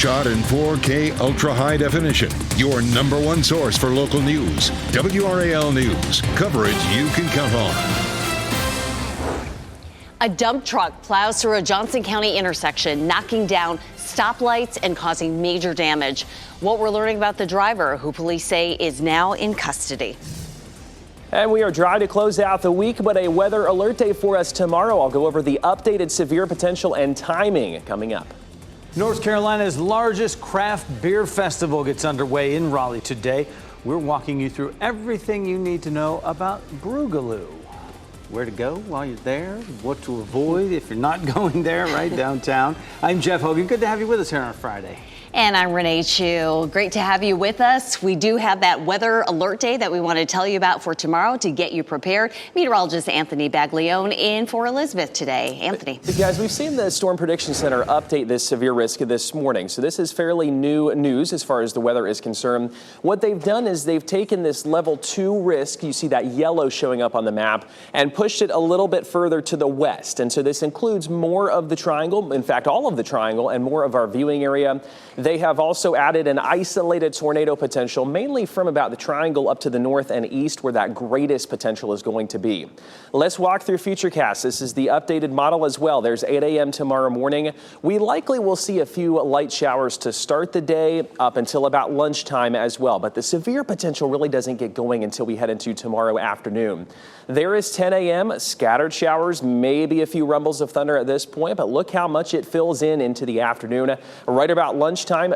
Shot in 4K ultra high definition. Your number one source for local news. WRAL News. Coverage you can count on. A dump truck plows through a Johnson County intersection, knocking down stoplights and causing major damage. What we're learning about the driver, who police say is now in custody. And we are dry to close out the week, but a weather alert day for us tomorrow. I'll go over the updated severe potential and timing coming up. North Carolina's largest craft beer festival gets underway in Raleigh today. We're walking you through everything you need to know about Boogaloo. Where to go while you're there, what to avoid if you're not going there, right downtown. I'm Jeff Hogan. Good to have you with us here on a Friday. And I'm Renee Chu. Great to have you with us. We do have that weather alert day that we want to tell you about for tomorrow to get you prepared. Meteorologist Anthony Baglione in for Elizabeth today. Anthony. Guys, we've seen the Storm Prediction Center update this severe risk this morning. So this is fairly new news as far as the weather is concerned. What they've done is they've taken this level 2 risk, you see that yellow showing up on the map, and pushed it a little bit further to the west. And so this includes more of the triangle, in fact, all of the triangle and more of our viewing area. They have also added an isolated tornado potential, mainly from about the triangle up to the north and east, where that greatest potential is going to be. Let's walk through Futurecast. This is the updated model as well. There's 8 a.m. tomorrow morning. We likely will see a few light showers to start the day up until about lunchtime as well. But the severe potential really doesn't get going until we head into tomorrow afternoon. There is 10 a.m. Scattered showers, maybe a few rumbles of thunder at this point, but look how much it fills in into the afternoon. Right about lunchtime,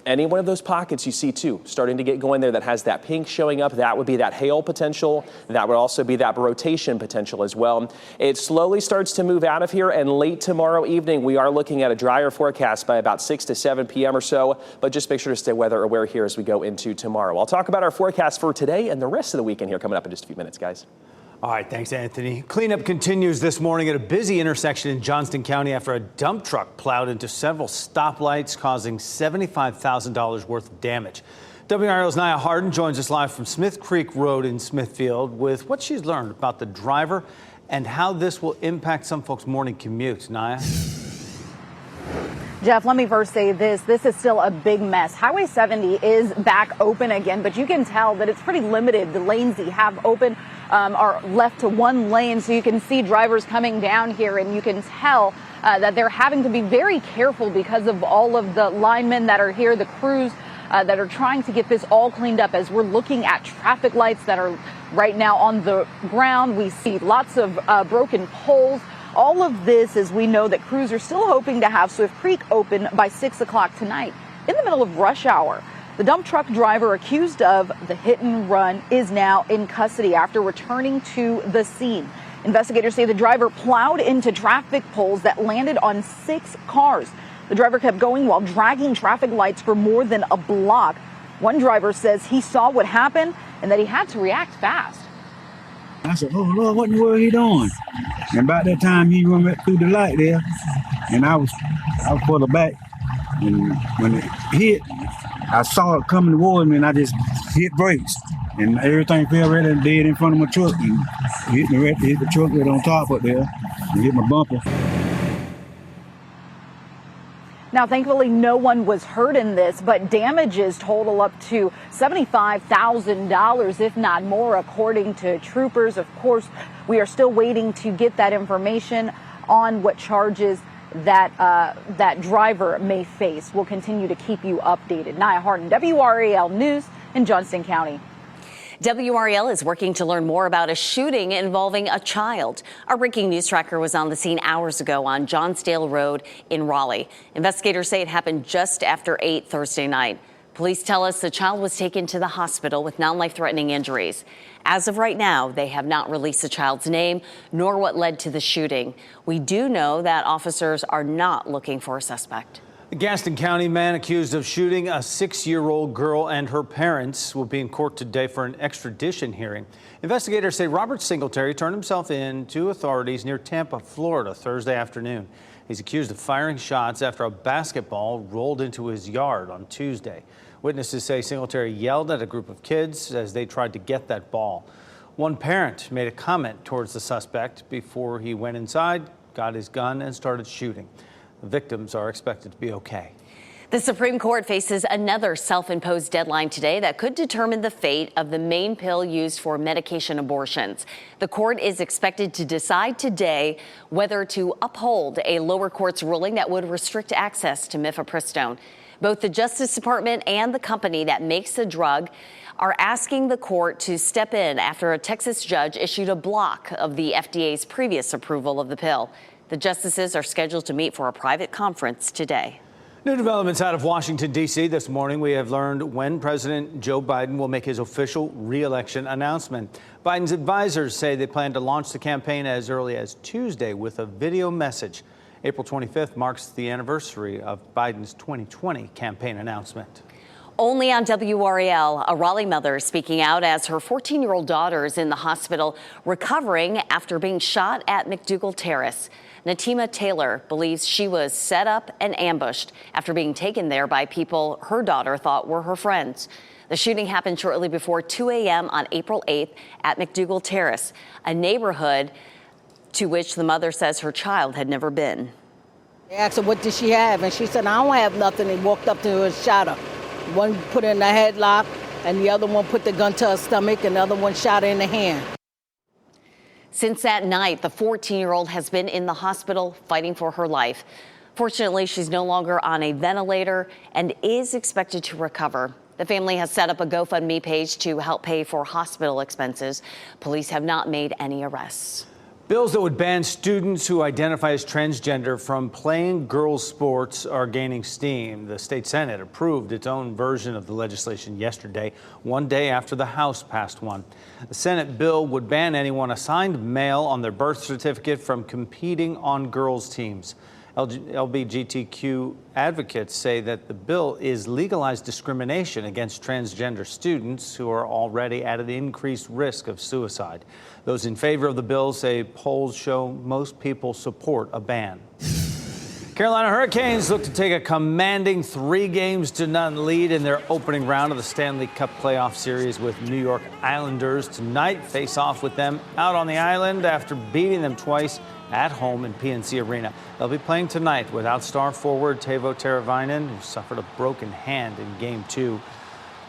any one of those pockets you see too starting to get going there that has that pink showing up, that would be that hail potential. That would also be that rotation potential as well. It slowly starts to move out of here, and late tomorrow evening we are looking at a drier forecast by about 6 to 7 p.m. or so, but just make sure to stay weather aware here as we go into tomorrow. I'll talk about our forecast for today and the rest of the weekend here coming up in just a few minutes, guys. All right, thanks, Anthony. Cleanup continues this morning at a busy intersection in Johnston County after a dump truck plowed into several stoplights, causing $75,000 worth of damage. WRAL's Nia Harden joins us live from Smith Creek Road in Smithfield with what she's learned about the driver and how this will impact some folks' morning commute. Nia? Jeff, let me first say this. This is still a big mess. Highway 70 is back open again, but you can tell that it's pretty limited. The lanes that you have open are left to one lane, so you can see drivers coming down here, and you can tell that they're having to be very careful because of all of the linemen that are here, the crews that are trying to get this all cleaned up. As we're looking at traffic lights that are right now on the ground, we see lots of broken poles. All of this, as we know that crews are still hoping to have Swift Creek open by 6 o'clock tonight in the middle of rush hour. The dump truck driver accused of the hit and run is now in custody after returning to the scene. Investigators say the driver plowed into traffic poles that landed on 6 cars. The driver kept going while dragging traffic lights for more than a block. One driver says he saw what happened and that he had to react fast. I said, oh, Lord, what in the world he doing? And about that time, he went through the light there, and I was further back. And when it hit, I saw it coming towards me, and I just hit brakes. And everything fell right dead in front of my truck. And hit the truck right on top up there and hit my bumper. Now, thankfully, no one was hurt in this, but damages total up to $75,000, if not more, according to troopers. Of course, we are still waiting to get that information on what charges that driver may face. We'll continue to keep you updated. Nia Harden, WRAL News in Johnston County. WRAL is working to learn more about a shooting involving a child. Our breaking news tracker was on the scene hours ago on Johnsdale Road in Raleigh. Investigators say it happened just after 8 Thursday night. Police tell us the child was taken to the hospital with non-life-threatening injuries. As of right now, they have not released the child's name nor what led to the shooting. We do know that officers are not looking for a suspect. A Gaston County man accused of shooting a 6-year-old girl and her parents will be in court today for an extradition hearing. Investigators say Robert Singletary turned himself in to authorities near Tampa, Florida, Thursday afternoon. He's accused of firing shots after a basketball rolled into his yard on Tuesday. Witnesses say Singletary yelled at a group of kids as they tried to get that ball. One parent made a comment towards the suspect before he went inside, got his gun, and started shooting. The victims are expected to be okay. The Supreme Court faces another self-imposed deadline today that could determine the fate of the main pill used for medication abortions. The court is expected to decide today whether to uphold a lower court's ruling that would restrict access to mifepristone. Both the Justice Department and the company that makes the drug are asking the court to step in after a Texas judge issued a block of the FDA's previous approval of the pill. The justices are scheduled to meet for a private conference today. New developments out of Washington, D.C. this morning. We have learned when President Joe Biden will make his official re-election announcement. Biden's advisors say they plan to launch the campaign as early as Tuesday with a video message. April 25th marks the anniversary of Biden's 2020 campaign announcement. Only on WRAL, a Raleigh mother speaking out as her 14-year-old daughter is in the hospital recovering after being shot at McDougal Terrace. Natima Taylor believes she was set up and ambushed after being taken there by people her daughter thought were her friends. The shooting happened shortly before 2 a.m. on April 8th at McDougal Terrace, a neighborhood to which the mother says her child had never been. They asked her, what did she have? And she said, I don't have nothing, and walked up to her and shot her. One put her in the headlock, and the other one put the gun to her stomach, and the other one shot her in the hand. Since that night, the 14-year-old has been in the hospital fighting for her life. Fortunately, she's no longer on a ventilator and is expected to recover. The family has set up a GoFundMe page to help pay for hospital expenses. Police have not made any arrests. Bills that would ban students who identify as transgender from playing girls' sports are gaining steam. The state Senate approved its own version of the legislation yesterday, one day after the House passed one. The Senate bill would ban anyone assigned male on their birth certificate from competing on girls' teams. LGBTQ advocates say that the bill is legalized discrimination against transgender students who are already at an increased risk of suicide. Those in favor of the bill say polls show most people support a ban. Carolina Hurricanes look to take a commanding 3-0 lead in their opening round of the Stanley Cup playoff series with New York Islanders. Tonight, face off with them out on the island after beating them twice at home in PNC Arena. They'll be playing tonight without star forward Teuvo Teravainen, who suffered a broken hand in Game 2.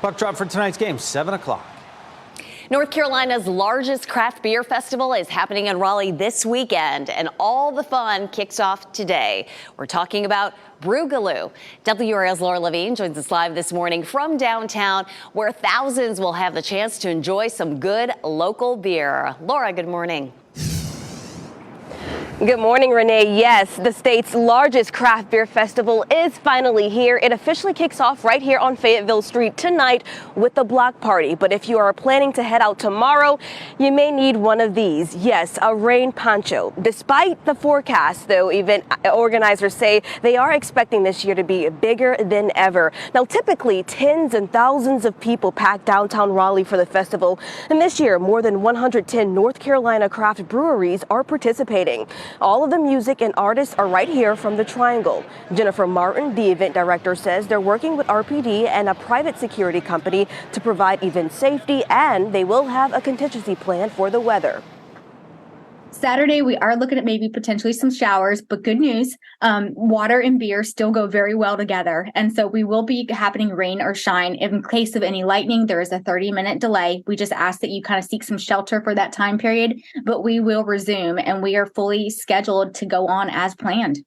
Puck drop for tonight's game, 7 o'clock. North Carolina's largest craft beer festival is happening in Raleigh this weekend, and all the fun kicks off today. We're talking about Brewgaloo. WRAL's Laura Levine joins us live this morning from downtown, where thousands will have the chance to enjoy some good local beer. Laura, good morning. Good morning, Renee. Yes, the state's largest craft beer festival is finally here. It officially kicks off right here on Fayetteville Street tonight with the block party. But if you are planning to head out tomorrow, you may need one of these. Yes, a rain poncho. Despite the forecast, though, event organizers say they are expecting this year to be bigger than ever. Now, typically, tens and thousands of people pack downtown Raleigh for the festival. And this year, more than 110 North Carolina craft breweries are participating. All of the music and artists are right here from the Triangle. Jennifer Martin, the event director, says they're working with RPD and a private security company to provide event safety, and they will have a contingency plan for the weather. Saturday, we are looking at maybe potentially some showers, but good news, water and beer still go very well together. And so we will be happening rain or shine. In case of any lightning, there is a 30-minute delay. We just ask that you kind of seek some shelter for that time period, but we will resume, and we are fully scheduled to go on as planned.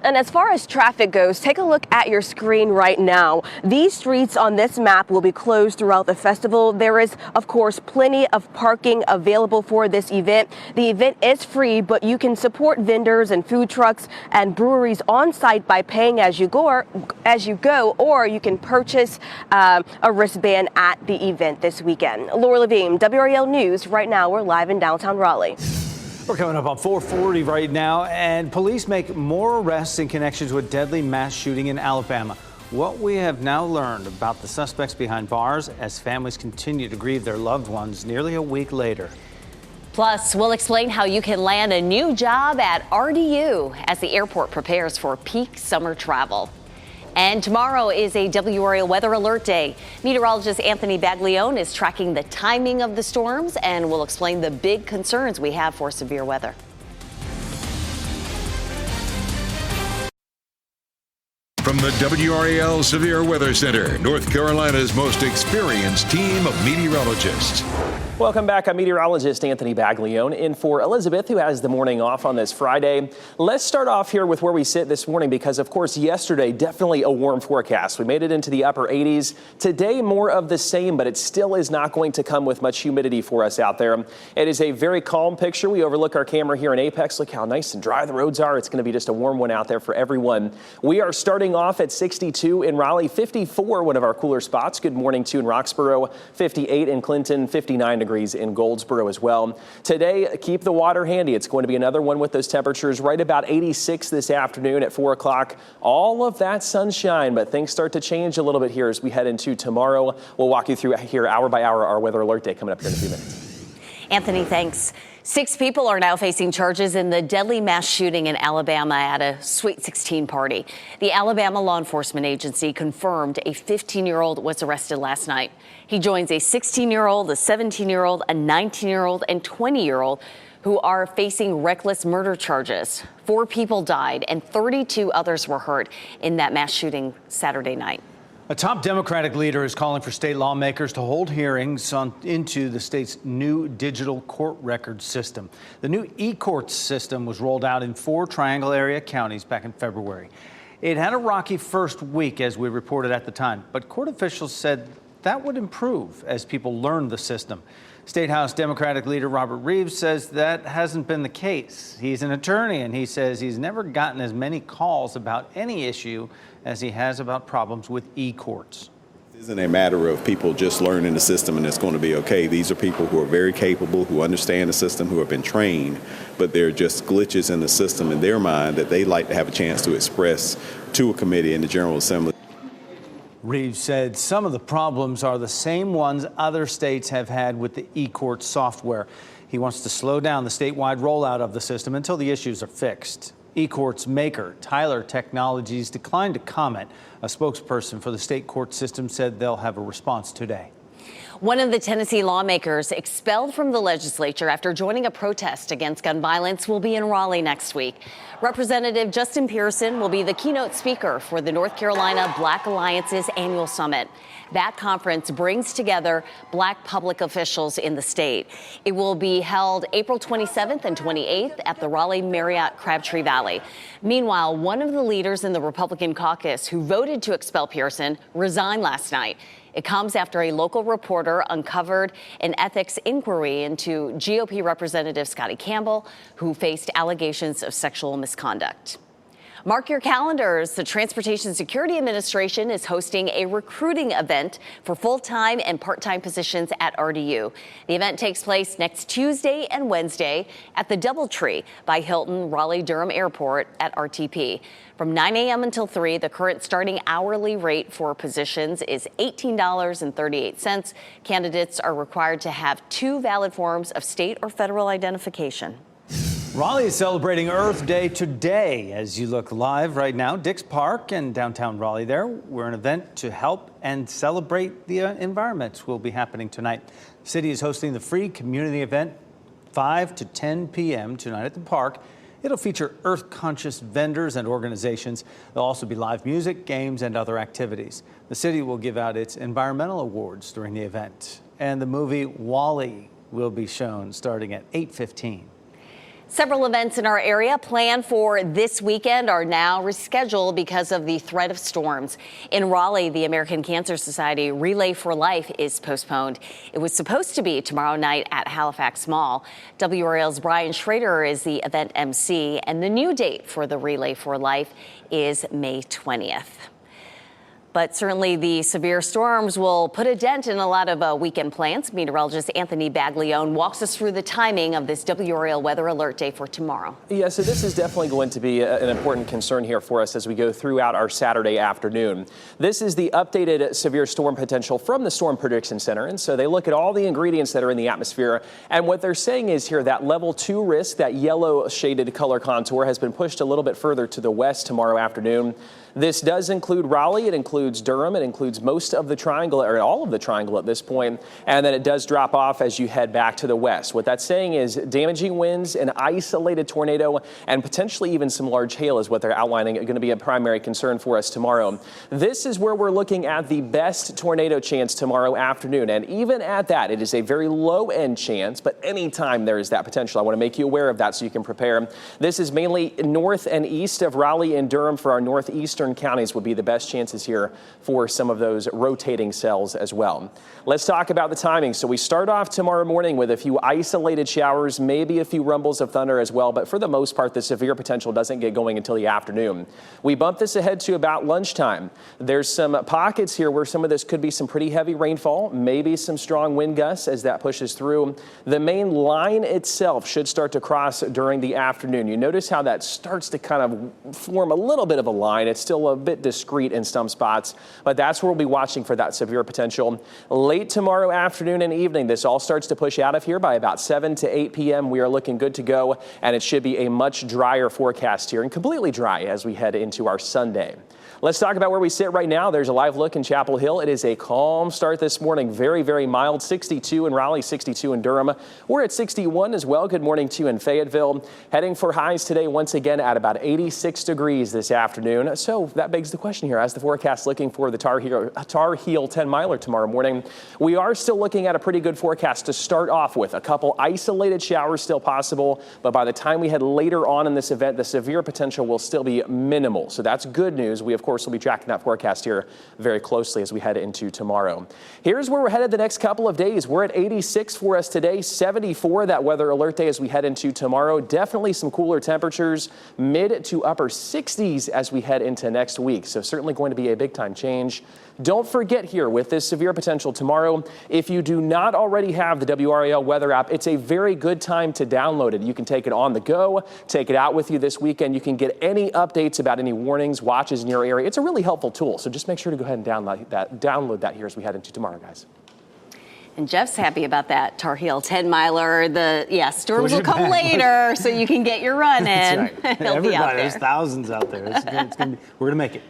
And as far as traffic goes, take a look at your screen right now. These streets on this map will be closed throughout the festival. There is, of course, plenty of parking available for this event. The event is free, but you can support vendors and food trucks and breweries on site by paying as you go, or you can purchase a wristband at the event this weekend. Laura Levine, WRAL News. Right now, we're live in downtown Raleigh. We're coming up on 4:40 right now, and police make more arrests in connection to a deadly mass shooting in Alabama. What we have now learned about the suspects behind bars as families continue to grieve their loved ones nearly a week later. Plus, we'll explain how you can land a new job at RDU as the airport prepares for peak summer travel. And tomorrow is a WRAL weather alert day. Meteorologist Anthony Baglione is tracking the timing of the storms and will explain the big concerns we have for severe weather. From the WRAL Severe Weather Center, North Carolina's most experienced team of meteorologists. Welcome back. I'm meteorologist Anthony Baglione in for Elizabeth, who has the morning off on this Friday. Let's start off here with where we sit this morning because, of course, yesterday, definitely a warm forecast. We made it into the upper 80s. Today, more of the same, but it still is not going to come with much humidity for us out there. It is a very calm picture. We overlook our camera here in Apex. Look how nice and dry the roads are. It's going to be just a warm one out there for everyone. We are starting off at 62 in Raleigh, 54, one of our cooler spots. Good morning to in Roxborough, 58 in Clinton, 59 degrees in Goldsboro as well. Today, keep the water handy. It's going to be another one with those temperatures right about 86 this afternoon at 4 o'clock. All of that sunshine, but things start to change a little bit here as we head into tomorrow. We'll walk you through here hour by hour our weather alert day coming up here in a few minutes. Anthony, thanks. 6 people are now facing charges in the deadly mass shooting in Alabama at a Sweet 16 party. The Alabama Law Enforcement Agency confirmed a 15-year-old was arrested last night. He joins a 16-year-old, a 17-year-old, a 19-year-old, and 20-year-old who are facing reckless murder charges. 4 people died and 32 others were hurt in that mass shooting Saturday night. A top Democratic leader is calling for state lawmakers to hold hearings into the state's new digital court record system. The new e-courts system was rolled out in 4 Triangle area counties back in February. It had a rocky first week, as we reported at the time, but court officials said that would improve as people learned the system. State House Democratic leader Robert Reeves says that hasn't been the case. He's an attorney, and he says he's never gotten as many calls about any issue as he has about problems with e-courts. This isn't a matter of people just learning the system and it's going to be okay. These are people who are very capable, who understand the system, who have been trained, but there are just glitches in the system in their mind that they like to have a chance to express to a committee in the General Assembly. Reeves said some of the problems are the same ones other states have had with the e-court software. He wants to slow down the statewide rollout of the system until the issues are fixed. E-court's maker, Tyler Technologies, declined to comment. A spokesperson for the state court system said they'll have a response today. One of the Tennessee lawmakers expelled from the legislature after joining a protest against gun violence will be in Raleigh next week. Representative Justin Pearson will be the keynote speaker for the North Carolina Black Alliance's annual summit. That conference brings together Black public officials in the state. It will be held April 27th and 28th at the Raleigh Marriott Crabtree Valley. Meanwhile, one of the leaders in the Republican caucus who voted to expel Pearson resigned last night. It comes after a local reporter uncovered an ethics inquiry into GOP Representative Scotty Campbell, who faced allegations of sexual misconduct. Mark your calendars. The Transportation Security Administration is hosting a recruiting event for full-time and part-time positions at RDU. The event takes place next Tuesday and Wednesday at the Doubletree by Hilton Raleigh-Durham Airport at RTP. From 9 a.m. until 3, the current starting hourly rate for positions is $18.38. Candidates are required to have 2 valid forms of state or federal identification. Raleigh is celebrating Earth Day today. As you look live right now, Dix Park and downtown Raleigh there, where an event to help and celebrate the environment will be happening tonight. The city is hosting the free community event 5 to 10 p.m. tonight at the park. It'll feature Earth-conscious vendors and organizations. There'll also be live music, games, and other activities. The city will give out its environmental awards during the event. And the movie WRAL will be shown starting at 8:15. Several events in our area planned for this weekend are now rescheduled because of the threat of storms. In Raleigh, the American Cancer Society Relay for Life is postponed. It was supposed to be tomorrow night at Halifax Mall. WRAL's Brian Schrader is the event MC, and the new date for the Relay for Life is May 20th. But certainly the severe storms will put a dent in a lot of weekend plans. Meteorologist Anthony Baglione walks us through the timing of this WRAL weather alert day for tomorrow. Yeah, so this is definitely going to be an important concern here for us as we go throughout our Saturday afternoon. This is the updated severe storm potential from the Storm Prediction Center. And so they look at all the ingredients that are in the atmosphere. And what they're saying is here that level 2 risk, that yellow shaded color contour, has been pushed a little bit further to the west tomorrow afternoon. This does include Raleigh. It includes includes Durham. It includes most of the triangle, or all of the triangle at this point, and then it does drop off as you head back to the west. What that's saying is damaging winds, an isolated tornado, and potentially even some large hail is what they're outlining. Going to be a primary concern for us tomorrow. This is where we're looking at the best tornado chance tomorrow afternoon, and even at that, it is a very low-end chance, but anytime there is that potential, I want to make you aware of that so you can prepare. This is mainly north and east of Raleigh and Durham. For our northeastern counties would be the best chances here for some of those rotating cells as well. Let's talk about the timing. So we start off tomorrow morning with a few isolated showers, maybe a few rumbles of thunder as well, but for the most part, the severe potential doesn't get going until the afternoon. We bump this ahead to about lunchtime. There's some pockets here where some of this could be some pretty heavy rainfall, maybe some strong wind gusts as that pushes through. The main line itself should start to cross during the afternoon. You notice how that starts to kind of form a little bit of a line. It's still a bit discreet in some spots, but that's where we'll be watching for that severe potential. Late tomorrow afternoon and evening, this all starts to push out of here by about 7 to 8 p.m. We are looking good to go, and it should be a much drier forecast here and completely dry as we head into our Sunday. Let's talk about where we sit right now. There's a live look in Chapel Hill. It is a calm start this morning. Very, very mild. 62 in Raleigh, 62 in Durham. We're at 61 as well. Good morning to you in Fayetteville. Heading for highs today once again at about 86 degrees this afternoon. So that begs the question here, as the forecast looking for the Tar Heel 10 miler tomorrow morning. We are still looking at a pretty good forecast to start off with. A couple isolated showers still possible, but by the time we head later on in this event, the severe potential will still be minimal. So that's good news. We, of course, will be tracking that forecast here very closely as we head into tomorrow. Here's where we're headed the next couple of days. We're at 86 for us today, 74 that weather alert day as we head into tomorrow. Definitely some cooler temperatures, mid to upper 60s as we head into next week. So certainly going to be a big time change. Don't forget here with this severe potential tomorrow, if you do not already have the WRAL weather app, it's a very good time to download it. You can take it on the go, take it out with you this weekend. You can get any updates about any warnings, watches in your area. It's a really helpful tool. So just make sure to go ahead and download that here as we head into tomorrow, guys. And Jeff's happy about that Tar Heel 10 miler. Storms will come later, so you can get your run in. That's right. He'll be out there. There's thousands out there. We're going to make it.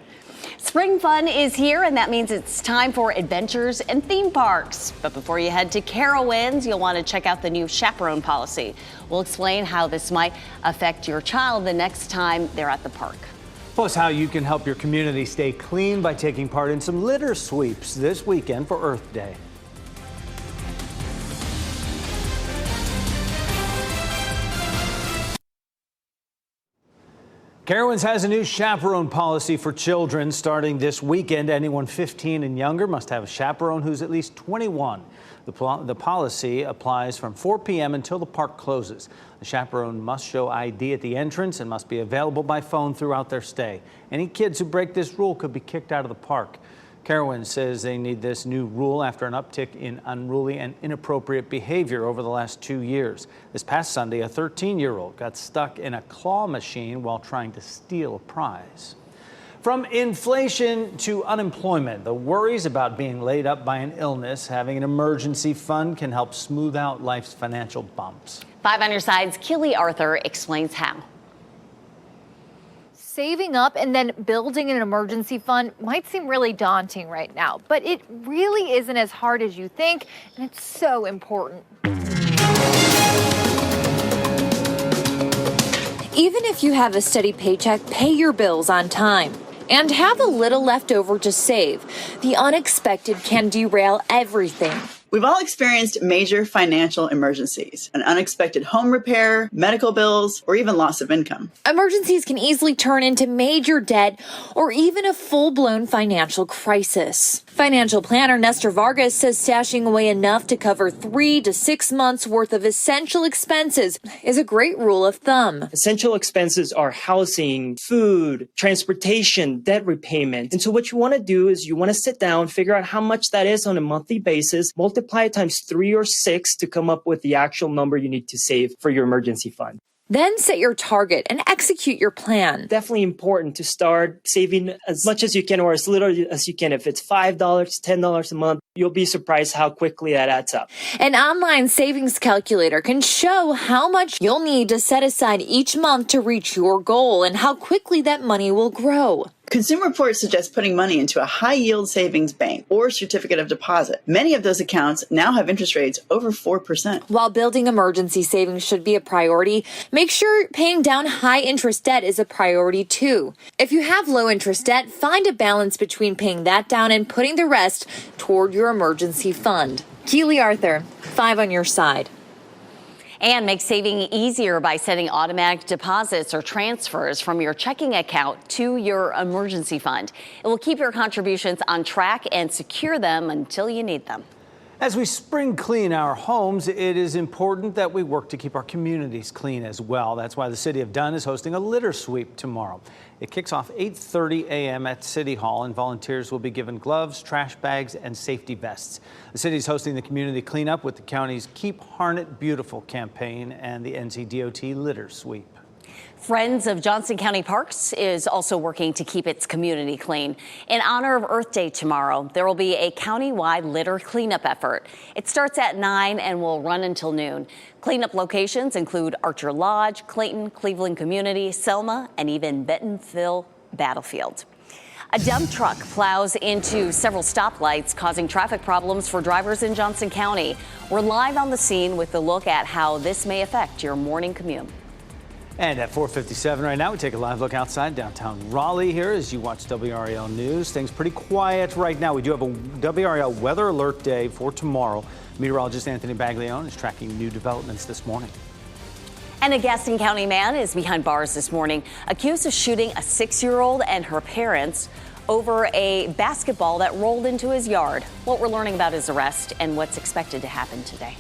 Spring fun is here, and that means it's time for adventures and theme parks. But before you head to Carowinds, you'll want to check out the new chaperone policy. We'll explain how this might affect your child the next time they're at the park. Plus, how you can help your community stay clean by taking part in some litter sweeps this weekend for Earth Day. Carowinds has a new chaperone policy for children starting this weekend. Anyone 15 and younger must have a chaperone who's at least 21. The policy applies from 4 p.m. until the park closes. The chaperone must show ID at the entrance and must be available by phone throughout their stay. Any kids who break this rule could be kicked out of the park. Carowinds says they need this new rule after an uptick in unruly and inappropriate behavior over the last 2 years. This past Sunday, a 13-year-old got stuck in a claw machine while trying to steal a prize. From inflation to unemployment, the worries about being laid up by an illness, having an emergency fund can help smooth out life's financial bumps. 5 on your side's Keely Arthur explains how. Saving up and then building an emergency fund might seem really daunting right now, but it really isn't as hard as you think, and it's so important. Even if you have a steady paycheck, pay your bills on time and have a little left over to save. The unexpected can derail everything. We've all experienced major financial emergencies, an unexpected home repair, medical bills, or even loss of income. Emergencies can easily turn into major debt or even a full-blown financial crisis. Financial planner Nestor Vargas says stashing away enough to cover 3 to 6 months worth of essential expenses is a great rule of thumb. Essential expenses are housing, food, transportation, debt repayment. And so what you want to do is you want to sit down, figure out how much that is on a monthly basis, multiply it times 3 or 6 to come up with the actual number you need to save for your emergency fund. Then set your target and execute your plan. Definitely important to start saving as much as you can or as little as you can. If it's $5, $10 a month, you'll be surprised how quickly that adds up. An online savings calculator can show how much you'll need to set aside each month to reach your goal and how quickly that money will grow. Consumer Reports suggest putting money into a high-yield savings bank or certificate of deposit. Many of those accounts now have interest rates over 4%. While building emergency savings should be a priority, make sure paying down high-interest debt is a priority too. If you have low-interest debt, find a balance between paying that down and putting the rest toward your emergency fund. Keely Arthur, 5 on your side. And make saving easier by sending automatic deposits or transfers from your checking account to your emergency fund. It will keep your contributions on track and secure them until you need them. As we spring clean our homes, it is important that we work to keep our communities clean as well. That's why the city of Dunn is hosting a litter sweep tomorrow. It kicks off 8:30 a.m. at City Hall, and volunteers will be given gloves, trash bags, and safety vests. The city is hosting the community cleanup with the county's Keep Harnett Beautiful campaign and the NCDOT litter sweep. Friends of Johnson County Parks is also working to keep its community clean. In honor of Earth Day tomorrow, there will be a county-wide litter cleanup effort. It starts at 9 and will run until noon. Cleanup locations include Archer Lodge, Clayton, Cleveland Community, Selma, and even Bentonville Battlefield. A dump truck plows into several stoplights, causing traffic problems for drivers in Johnson County. We're live on the scene with a look at how this may affect your morning commute. And at 4:57 right now, we take a live look outside downtown Raleigh here as you watch WRAL News. Things pretty quiet right now. We do have a WRAL weather alert day for tomorrow. Meteorologist Anthony Baglione is tracking new developments this morning. And a Gaston County man is behind bars this morning, accused of shooting a 6-year-old and her parents over a basketball that rolled into his yard. What we're learning about his arrest and what's expected to happen today.